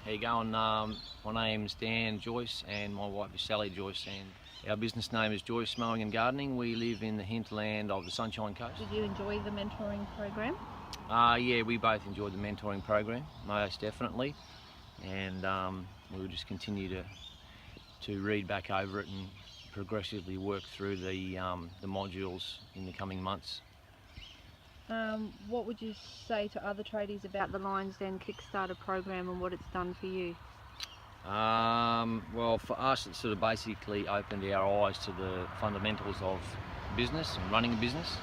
How you going? My name's Joyce and my wife is Sally Joyce, and our business name is Joyce Mowing and Gardening. We live in the hinterland of the Sunshine Coast. Did you enjoy the mentoring program? Yeah, we both enjoyed the mentoring program, most definitely, and we'll just continue to read back over it and progressively work through the modules in the coming months. What would you say to other tradies about the Lions Den Kickstarter program and what it's done for you? Well, for us, it sort of basically opened our eyes to the fundamentals of business and running a business.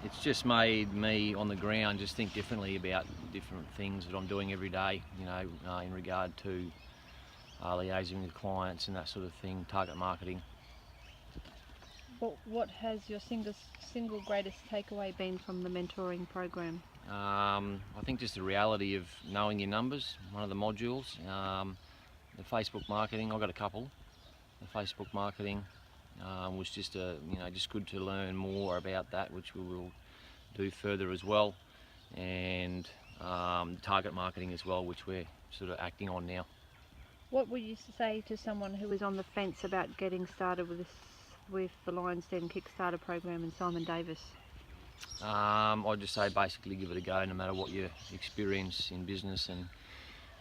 It's just made me on the ground just think differently about different things that I'm doing every day, you know, in regard to liaising with clients and that sort of thing, target marketing. What has your single greatest takeaway been from the mentoring program? I think just the reality of knowing your numbers, one of the modules. The Facebook marketing, I've got a couple. The Facebook marketing was just just good to learn more about that, which we will do further as well, and target marketing as well, which we're sort of acting on now. What would you say to someone who is on the fence about getting started with the Lions Den Kickstarter program and Simon Davis? I'd just say basically give it a go, no matter what your experience in business and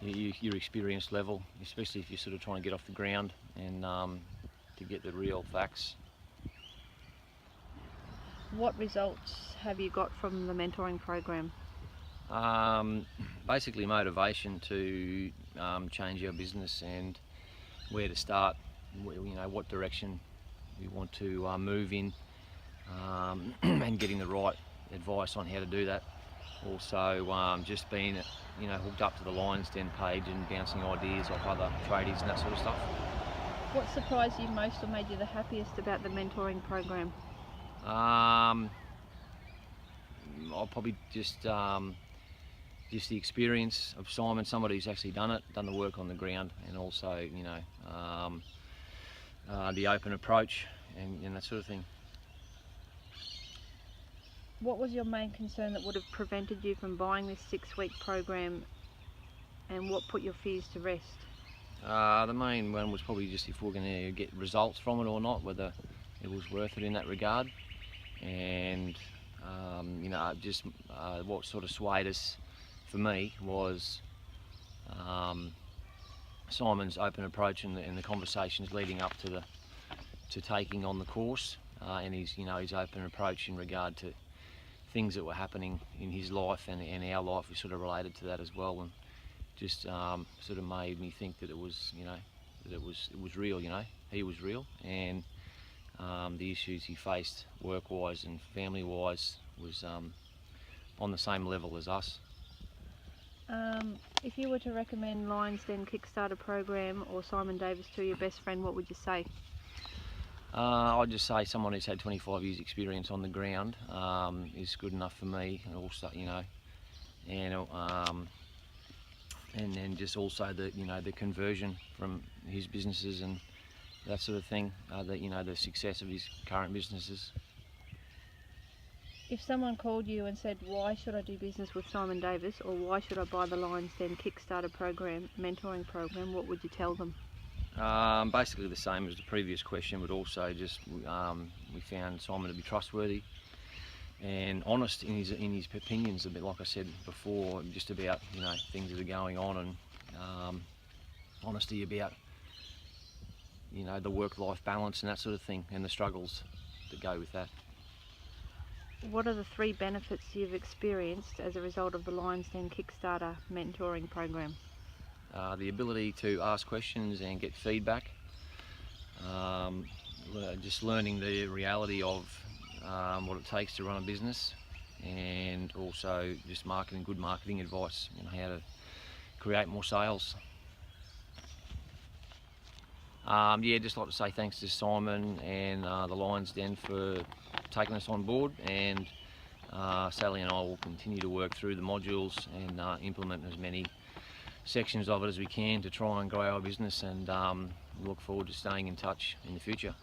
your experience level, especially if you're sort of trying to get off the ground and to get the real facts. What results have you got from the mentoring program? Basically motivation to change our business and where to start, what direction we want to move in, and getting the right advice on how to do that. Also just being hooked up to the Lions Den page and bouncing ideas off other tradies and that sort of stuff. What surprised you most or made you the happiest about the mentoring program? I'll probably just the experience of Simon, somebody who's actually done the work on the ground, and also the open approach and that sort of thing. What was your main concern that would have prevented you from buying this 6-week program, and what put your fears to rest? The main one was probably just if we're going to get results from it or not, whether it was worth it in that regard, and what sort of swayed us for me was Simon's open approach and the conversations leading up to taking on the course, and his open approach in regard to things that were happening in his life and our life was sort of related to that as well, and just sort of made me think that it was real. He was real, and the issues he faced work-wise and family-wise was on the same level as us. If you were to recommend Lions Den Kickstarter program or Simon Davis to your best friend, what would you say? I'd just say someone who's had 25 years experience on the ground is good enough for me, and also and then just also the conversion from his businesses and that sort of thing, the success of his current businesses. If someone called you and said, why should I do business with Simon Davis, or why should I buy the Lions Den Kickstarter program, mentoring program, what would you tell them? Basically the same as the previous question, but also just we found Simon to be trustworthy and honest in his opinions, a bit like I said before, just about things that are going on, and honesty about the work-life balance and that sort of thing, and the struggles that go with that. What are the 3 benefits you've experienced as a result of the Lions Den Kickstarter mentoring program? The ability to ask questions and get feedback, just learning the reality of what it takes to run a business, and also just good marketing advice, how to create more sales. Just like to say thanks to Simon and the Lions Den for taking us on board, and Sally and I will continue to work through the modules and implement as many sections of it as we can to try and grow our business, and look forward to staying in touch in the future.